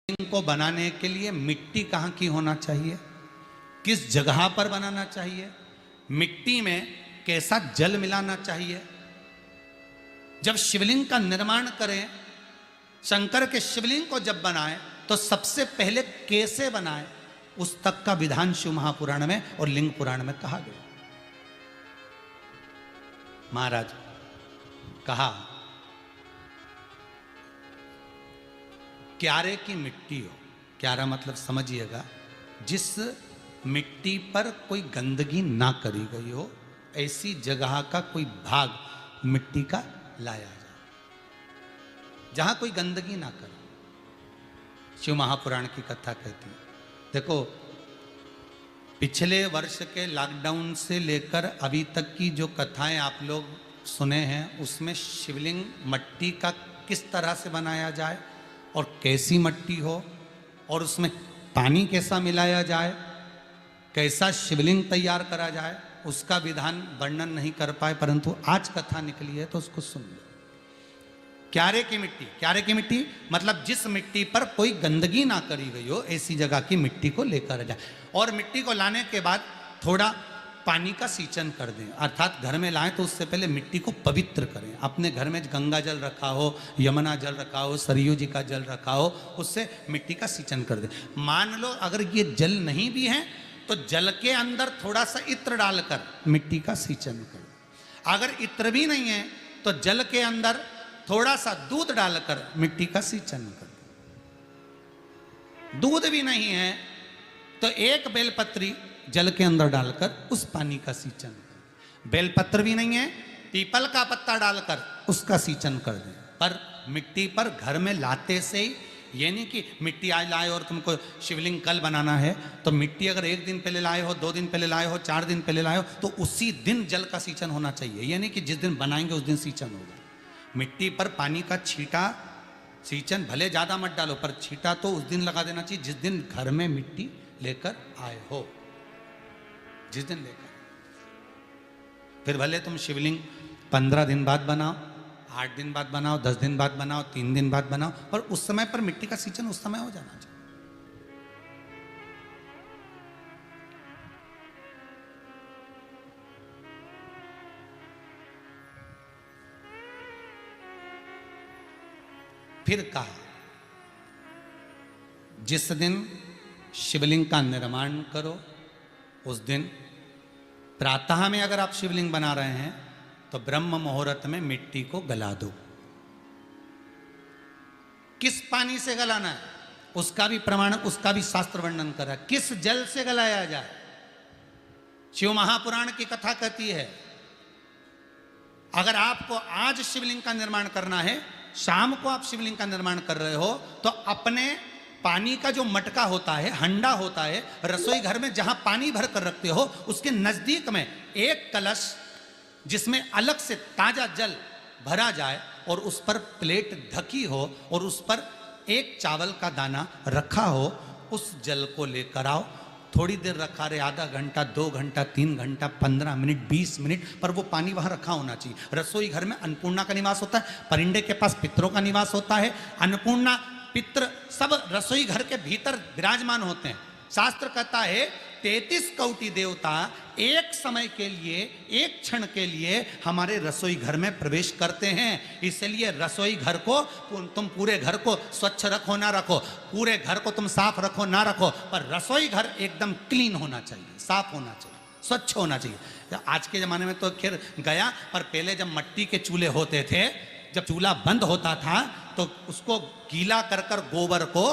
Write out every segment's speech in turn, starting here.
को बनाने के लिए मिट्टी कहाँ की होना चाहिए, किस जगह पर बनाना चाहिए, मिट्टी में कैसा जल मिलाना चाहिए। जब शिवलिंग का निर्माण करें, शंकर के शिवलिंग को जब बनाएं तो सबसे पहले कैसे बनाएं, उस तक का विधान शिव महापुराण में और लिंग पुराण में कहा गया। महाराज कहा क्यारे की मिट्टी हो, क्यारा मतलब समझिएगा जिस मिट्टी पर कोई गंदगी ना करी गई हो, ऐसी जगह का कोई भाग मिट्टी का लाया जाए जहां कोई गंदगी ना करे। शिव महापुराण की कथा कहती है। देखो, पिछले वर्ष के लॉकडाउन से लेकर अभी तक की जो कथाएं आप लोग सुने हैं, उसमें शिवलिंग मट्टी का किस तरह से बनाया जाए और कैसी मट्टी हो और उसमें पानी कैसा मिलाया जाए, कैसा शिवलिंग तैयार करा जाए, उसका विधान वर्णन नहीं कर पाए, परंतु आज कथा निकली है तो उसको सुन लो। क्यारे की मिट्टी, क्यारे की मिट्टी मतलब जिस मिट्टी पर कोई गंदगी ना करी गई हो, ऐसी जगह की मिट्टी को लेकर जाए। और मिट्टी को लाने के बाद थोड़ा पानी का सींचन कर दें, अर्थात घर में लाएं तो उससे पहले मिट्टी को पवित्र करें। अपने घर में गंगा जल रखा हो, यमुना जल रखा हो, सरयू जी का जल रखा हो, उससे मिट्टी का सींचन कर दें। मान लो अगर ये जल नहीं भी है तो जल के अंदर थोड़ा सा इत्र डालकर मिट्टी का सींचन करें। अगर इत्र भी नहीं है तो जल के अंदर थोड़ा सा दूध डालकर मिट्टी का सींचन करें। दूध भी नहीं है तो एक बेलपत्री जल के अंदर डालकर उस पानी का सींचन करें। बेलपत्र भी नहीं है, पीपल का पत्ता डालकर उसका सींचन कर दें। पर मिट्टी पर घर में लाते से ही, ये नहीं कि मिट्टी आज लाए और तुमको शिवलिंग कल बनाना है, तो मिट्टी अगर एक दिन पहले लाए हो, 2 दिन पहले लाए हो, 4 दिन पहले लाए हो, तो उसी दिन जल का सींचन होना चाहिए। ये नहीं कि जिस दिन बनाएंगे उस दिन सींचन होगा। मिट्टी पर पानी का छींटा, सींचन भले ज़्यादा मत डालो, पर छींटा तो उस दिन लगा देना चाहिए जिस दिन घर में मिट्टी लेकर आए हो, जिस दिन लेकर। फिर भले तुम शिवलिंग 15 दिन बाद बनाओ, 8 दिन बाद बनाओ, 10 दिन बाद बनाओ, 3 दिन बाद बनाओ, पर उस समय पर मिट्टी का सींचन उस समय हो जाना चाहिए। फिर कहा जिस दिन शिवलिंग का निर्माण करो उस दिन प्रातः में अगर आप शिवलिंग बना रहे हैं तो ब्रह्म मुहूर्त में मिट्टी को गला दो। किस पानी से गलाना है उसका भी प्रमाण, उसका भी शास्त्र वर्णन करा। किस जल से गलाया जाए, शिव महापुराण की कथा कहती है अगर आपको आज शिवलिंग का निर्माण करना है, शाम को आप शिवलिंग का निर्माण कर रहे हो, तो अपने पानी का जो मटका होता है, हंडा होता है, रसोई घर में जहां पानी भर कर रखते हो, उसके नजदीक में एक कलश जिसमें अलग से ताजा जल भरा जाए और उस पर प्लेट ढकी हो और उस पर एक चावल का दाना रखा हो, उस जल को लेकर आओ। थोड़ी देर रखा रहे, आधा घंटा, 2 घंटा, 3 घंटा, 15 मिनट, 20 मिनट, पर वो पानी वहां रखा होना चाहिए। रसोई घर में अन्नपूर्णा का निवास होता है, परिंदे के पास पितरों का निवास होता है, अन्नपूर्णा पित्र सब रसोई घर के भीतर विराजमान होते हैं। शास्त्र कहता है 33 कोटि देवता एक समय के लिए, एक क्षण के लिए हमारे रसोई घर में प्रवेश करते हैं। इसलिए रसोई घर को तुम पूरे घर को स्वच्छ रखो ना रखो, पूरे घर को तुम साफ रखो ना रखो, पर रसोई घर एकदम क्लीन होना चाहिए, साफ होना चाहिए, स्वच्छ होना चाहिए। आज के जमाने में तो खैर गया, पर पहले जब मट्टी के चूल्हे होते थे, जब चूल्हा बंद होता था तो उसको गीला कर कर, गोबर को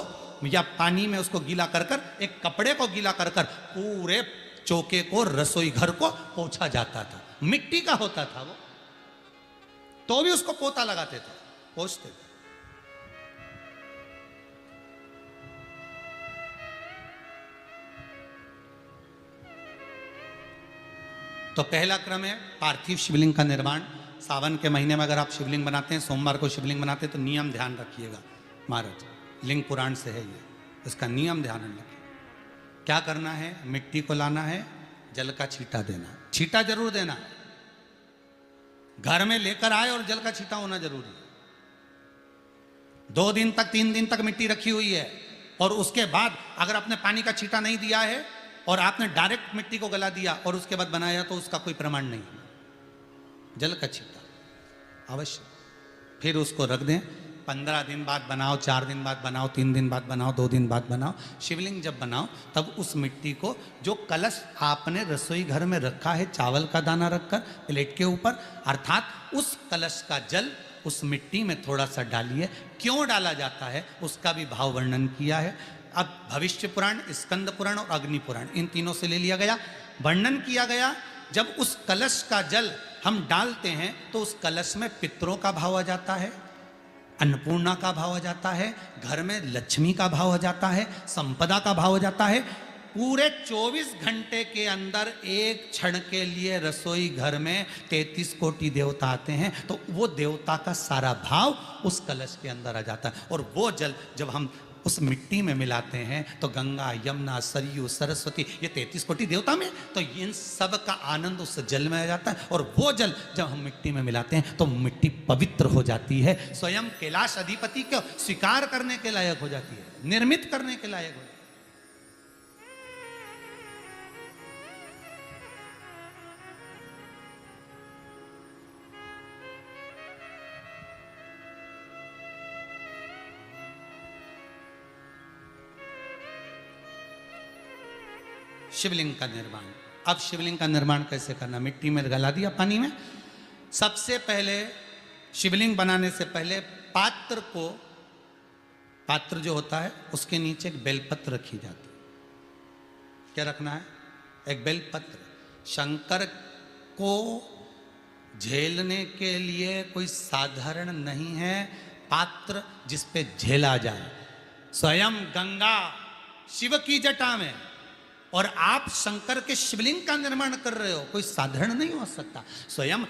या पानी में उसको गीला कर कर, एक कपड़े को गीला कर कर पूरे चौके को, रसोई घर को पोंछा जाता था। मिट्टी का होता था वो, तो भी उसको पोता लगाते थे, पोंछते थे। तो पहला क्रम है पार्थिव शिवलिंग का निर्माण। सावन के महीने में अगर आप शिवलिंग बनाते हैं, सोमवार को शिवलिंग बनाते हैं, तो नियम ध्यान रखिएगा महाराज, लिंग पुराण से है ये, इसका नियम ध्यान रखिए। क्या करना है, मिट्टी को लाना है, जल का छींटा देना, छींटा जरूर देना, घर में लेकर आए और जल का छींटा होना जरूरी है। 2 दिन तक 3 दिन तक मिट्टी रखी हुई है, और उसके बाद अगर आपने पानी का छींटा नहीं दिया है और आपने डायरेक्ट मिट्टी को गला दिया और उसके बाद बनाया तो उसका कोई प्रमाण नहीं। जल का छींटा अवश्य। फिर उसको रख दें, 15 दिन बाद बनाओ, 4 दिन बाद बनाओ, 3 दिन बाद बनाओ, 2 दिन बाद बनाओ। शिवलिंग जब बनाओ तब उस मिट्टी को, जो कलश आपने रसोई घर में रखा है चावल का दाना रखकर प्लेट के ऊपर, अर्थात उस कलश का जल उस मिट्टी में थोड़ा सा डालिए। क्यों डाला जाता है उसका भी भाव वर्णन किया है। अब भविष्य पुराण, स्कंद पुराण और अग्नि पुराण, इन तीनों से ले लिया गया, वर्णन किया गया। जब उस कलश का जल हम डालते हैं तो उस कलश में पितरों का भाव आ जाता है, अन्नपूर्णा का भाव आ जाता है, घर में लक्ष्मी का भाव आ जाता है, संपदा का भाव आ जाता है। पूरे 24 घंटे के अंदर एक क्षण के लिए रसोई घर में 33 कोटि देवता आते हैं, तो वो देवता का सारा भाव उस कलश के अंदर आ जाता है। और वो जल जब हम उस मिट्टी में मिलाते हैं तो गंगा, यमुना, सरयू, सरस्वती, ये 33 कोटि देवता में, तो इन सब का आनंद उस जल में आ जाता है। और वो जल जब हम मिट्टी में मिलाते हैं तो मिट्टी पवित्र हो जाती है, स्वयं कैलाश अधिपति को स्वीकार करने के लायक हो जाती है, निर्मित करने के लायक हो जाती है। शिवलिंग का निर्माण। अब शिवलिंग का निर्माण कैसे करना? मिट्टी में गला दिया पानी में। सबसे पहले शिवलिंग बनाने से पहले पात्र जो होता है उसके नीचे एक बेलपत्र रखी जाती है। क्या रखना है? एक बेलपत्र। शंकर को झेलने के लिए कोई साधारण नहीं है पात्र जिस पे झेला जाए। स्वयं गंगा शिव की जटा में और आप शंकर के शिवलिंग का निर्माण कर रहे हो, कोई साधारण नहीं हो सकता। स्वयं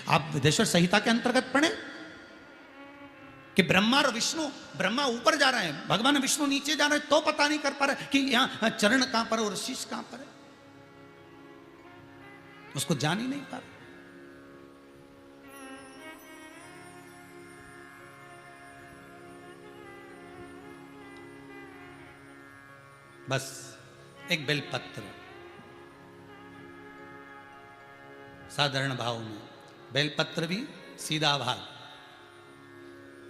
आप विदेश्वर संहिता के अंतर्गत पढ़े कि ब्रह्मा और विष्णु, ब्रह्मा ऊपर जा रहे हैं, भगवान विष्णु नीचे जा रहे हैं, तो पता नहीं कर पा रहे कि यहां चरण कहां पर और शीश कहां पर है, उसको जान ही नहीं पा रहे। बस एक बेलपत्र, साधारण भाव में बेलपत्र भी सीधा भाग,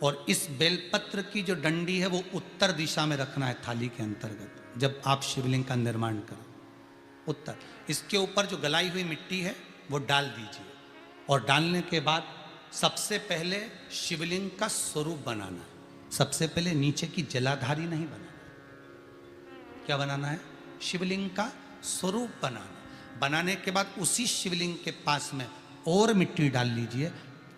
और इस बेलपत्र की जो डंडी है वो उत्तर दिशा में रखना है थाली के अंतर्गत। जब आप शिवलिंग का निर्माण करो उत्तर, इसके ऊपर जो गलाई हुई मिट्टी है वो डाल दीजिए, और डालने के बाद सबसे पहले शिवलिंग का स्वरूप बनाना है। सबसे पहले नीचे की जलाधारी नहीं बनाना। क्या बनाना है? शिवलिंग का स्वरूप बनाना। बनाने के बाद उसी शिवलिंग के पास में और मिट्टी डाल लीजिए,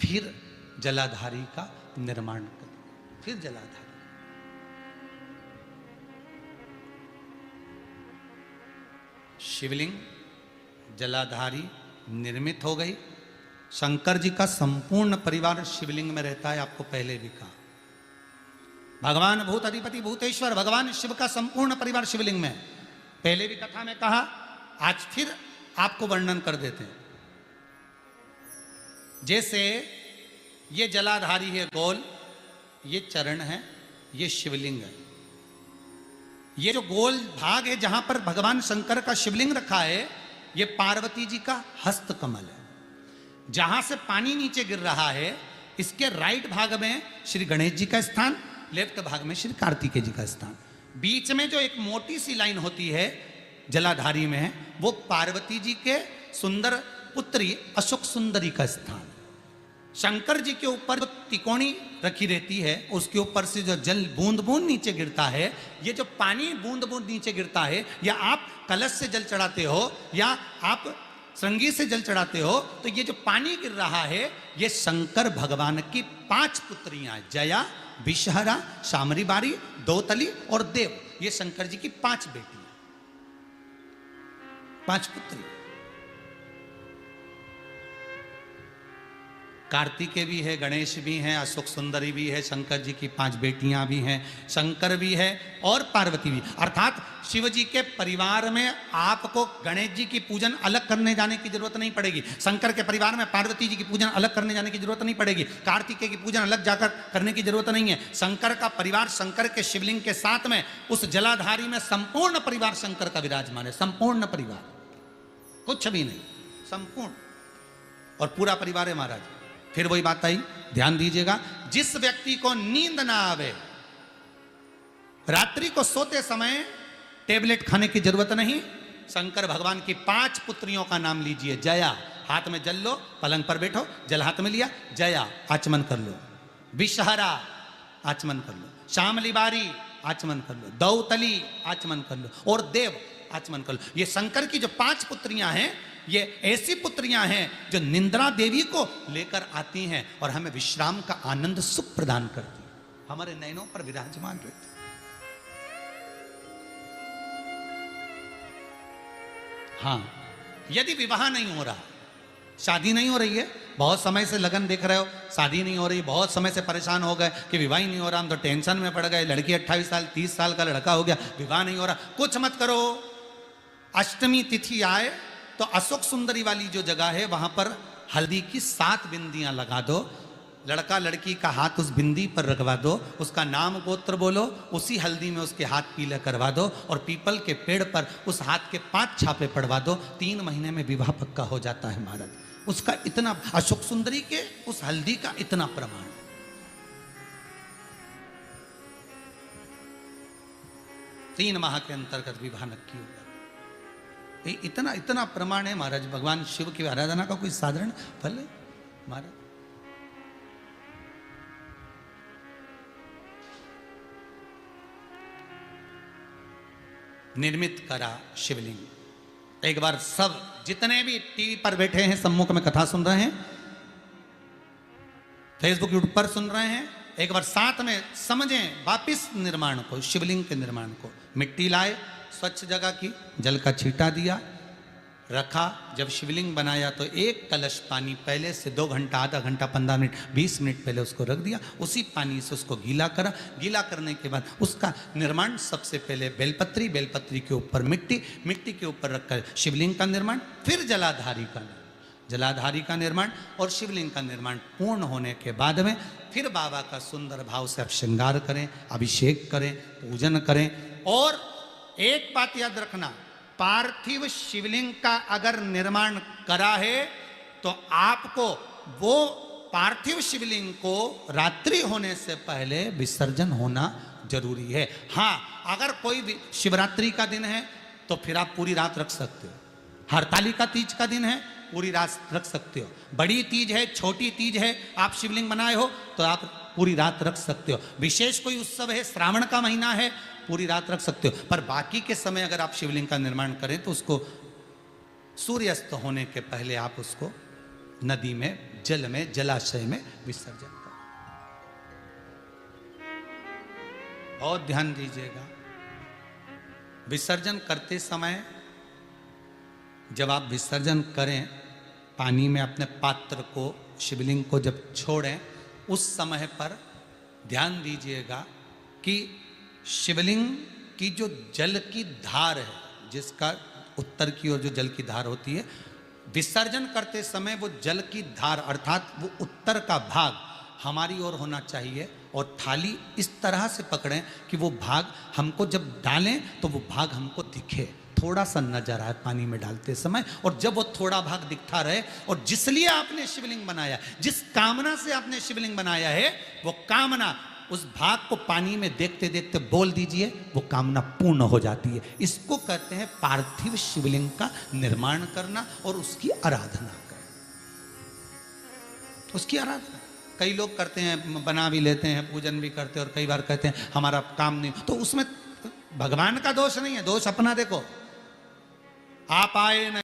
फिर जलाधारी का निर्माण करिए। फिर जलाधारी, शिवलिंग जलाधारी निर्मित हो गई। शंकर जी का संपूर्ण परिवार शिवलिंग में रहता है, आपको पहले भी कहा। भगवान भूत अधिपति भूतेश्वर, भगवान शिव का संपूर्ण परिवार शिवलिंग में। पहले भी कथा में कहा, आज फिर आपको वर्णन कर देते हैं। जैसे ये जलाधारी है गोल, ये चरण है, ये शिवलिंग है। ये जो गोल भाग है जहां पर भगवान शंकर का शिवलिंग रखा है, ये पार्वती जी का हस्त कमल है। जहां से पानी नीचे गिर रहा है, इसके राइट भाग में श्री गणेश जी का स्थान, लेफ्ट भाग में श्री कार्तिकेय जी का स्थान। बीच में जो एक मोटी सी लाइन होती है जलाधारी में है, वो पार्वती जी के सुंदर पुत्री अशोक सुंदरी का स्थान। शंकर जी के ऊपर जो तिकोनी रखी रहती है, उसके ऊपर से जो जल बूंद बूंद नीचे गिरता है, ये जो पानी बूंद बूंद नीचे गिरता है, या आप कलश से जल चढ़ाते हो या आप श्रृंगी से जल चढ़ाते हो, तो ये जो पानी गिर रहा है, ये शंकर भगवान की 5 पुत्रियां, जया, विषहरा, शामरी बारी, दोतली और देव, ये शंकर जी की 5 बेटियां, 5 पुत्री। कार्तिकेय भी है, गणेश भी हैं, अशोक सुंदरी भी है, शंकर जी की 5 बेटियां भी हैं, शंकर भी है और पार्वती भी। अर्थात शिव जी के परिवार में आपको गणेश जी की पूजन अलग करने जाने की जरूरत नहीं पड़ेगी, शंकर के परिवार में पार्वती जी की पूजन अलग करने जाने की जरूरत नहीं पड़ेगी, कार्तिकेय की पूजन अलग जाकर करने की जरूरत नहीं है। शंकर का परिवार शंकर के शिवलिंग के साथ में उस जलाधारी में संपूर्ण परिवार शंकर का विराजमान है, संपूर्ण परिवार, कुछ भी नहीं, संपूर्ण और पूरा परिवार है महाराज। फिर वही बात आई, ध्यान दीजिएगा, जिस व्यक्ति को नींद ना आवे, रात्रि को सोते समय टेबलेट खाने की जरूरत नहीं, शंकर भगवान की 5 पुत्रियों का नाम लीजिए। जया, हाथ में जल लो, पलंग पर बैठो, जल हाथ में लिया, जया आचमन कर लो, विषहरा आचमन कर लो, शामली बारी आचमन कर लो, दौतली आचमन कर लो और देव आचमन कर लो। ये शंकर की जो 5 पुत्रियां हैं, ये ऐसी पुत्रियां हैं जो निंद्रा देवी को लेकर आती हैं और हमें विश्राम का आनंद सुख प्रदान करती हैं, हमारे नयनों पर विराजमान रहती। हाँ, यदि विवाह नहीं हो रहा, शादी नहीं हो रही है, बहुत समय से लगन देख रहे हो, शादी नहीं हो रही, बहुत समय से परेशान हो गए कि विवाह ही नहीं हो रहा, हम तो टेंशन में पड़ गए, लड़की 28 साल 30 साल का लड़का हो गया, विवाह नहीं हो रहा, कुछ मत करो। अष्टमी तिथि आए तो अशोक सुंदरी वाली जो जगह है वहां पर हल्दी की 7 बिंदियां लगा दो, लड़का लड़की का हाथ उस बिंदी पर रखवा दो, उसका नाम गोत्र बोलो, उसी हल्दी में उसके हाथ पीले करवा दो और पीपल के पेड़ पर उस हाथ के 5 छापे पड़वा दो, 3 महीने में विवाह पक्का हो जाता है महाराज। उसका इतना, अशोक सुंदरी के उस हल्दी का इतना प्रमाण, 3 माह के अंतर्गत विवाह नक्की होगा। इतना इतना प्रमाण है महाराज। भगवान शिव की आराधना का कोई साधारण फल है महाराज। निर्मित करा शिवलिंग। एक बार सब जितने भी टीवी पर बैठे हैं, सम्मुख में कथा सुन रहे हैं, फेसबुक यूट्यूब पर सुन रहे हैं, एक बार साथ में समझें वापिस निर्माण को, शिवलिंग के निर्माण को। मिट्टी लाए, स्वच्छ जगह की, जल का छींटा दिया, रखा। जब शिवलिंग बनाया तो 1 कलश पानी पहले से 2 घंटा, आधा घंटा, 15 मिनट, 20 मिनट पहले उसको रख दिया, उसी पानी से उसको गीला करा। गीला करने के बाद उसका निर्माण सबसे पहले बेलपत्री, बेलपत्री के ऊपर मिट्टी, मिट्टी के ऊपर रखकर शिवलिंग का निर्माण, फिर जलाधारी का निर्माण और शिवलिंग का निर्माण पूर्ण होने के बाद में फिर बाबा का सुंदर भाव से आप श्रृंगार करें, अभिषेक करें, पूजन करें। और एक बात याद रखना, पार्थिव शिवलिंग का अगर निर्माण करा है तो आपको वो पार्थिव शिवलिंग को रात्रि होने से पहले विसर्जन होना जरूरी है। हाँ, अगर कोई शिवरात्रि का दिन है तो फिर आप पूरी रात रख सकते हो, हरतालिका तीज का दिन है पूरी रात रख सकते हो, बड़ी तीज है, छोटी तीज है, आप शिवलिंग बनाए हो तो आप पूरी रात रख सकते हो, विशेष कोई उत्सव है, श्रावण का महीना है, पूरी रात रख सकते हो। पर बाकी के समय अगर आप शिवलिंग का निर्माण करें तो उसको सूर्यास्त होने के पहले आप उसको नदी में, जल में, जलाशय में विसर्जन करें। बहुत ध्यान दीजिएगा, विसर्जन करते समय जब आप विसर्जन करें, पानी में अपने पात्र को, शिवलिंग को जब छोड़ें, उस समय पर ध्यान दीजिएगा कि शिवलिंग की जो जल की धार है, जिसका उत्तर की ओर जो जल की धार होती है, विसर्जन करते समय वो जल की धार अर्थात वो उत्तर का भाग हमारी ओर होना चाहिए और थाली इस तरह से पकड़ें कि वो भाग हमको जब डालें तो वो भाग हमको दिखे, थोड़ा सा नजर आए पानी में डालते समय। और जब वो थोड़ा भाग दिखता रहे, और जिसलिए आपने शिवलिंग बनाया, जिस कामना से आपने शिवलिंग बनाया है, वो कामना उस भाग को पानी में देखते देखते बोल दीजिए, वो कामना पूर्ण हो जाती है। इसको कहते हैं पार्थिव शिवलिंग का निर्माण करना और उसकी आराधना करना। उसकी आराधना कई लोग करते हैं, बना भी लेते हैं, पूजन भी करते हैं, और कई बार कहते हैं हमारा काम नहीं, तो उसमें भगवान का दोष नहीं है, दोष अपना देखो। आप आए न